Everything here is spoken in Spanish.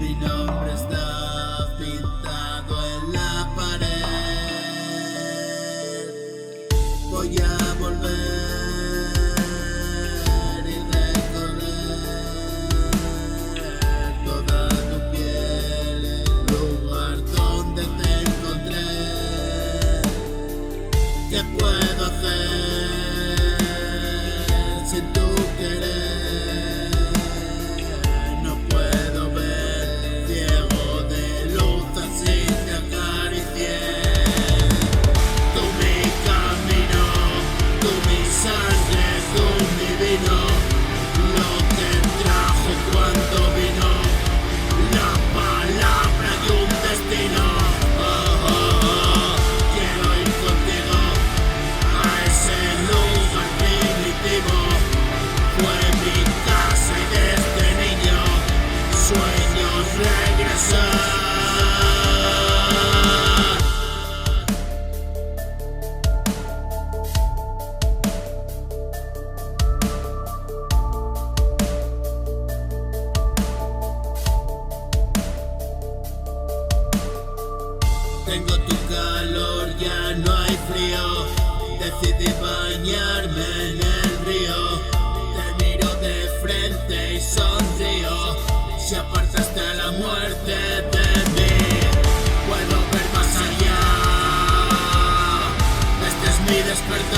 Mi nombre está pintado en la pared. Voy a volver y recorrer toda tu piel, el lugar donde te encontré. ¿Qué puedo hacer sin tu querer? Tengo tu calor, ya no hay frío. Decidí bañarme en el río. Te miro de frente y sonrío. Si apartaste a la muerte de mí, puedo ver más allá. Este es mi despertar.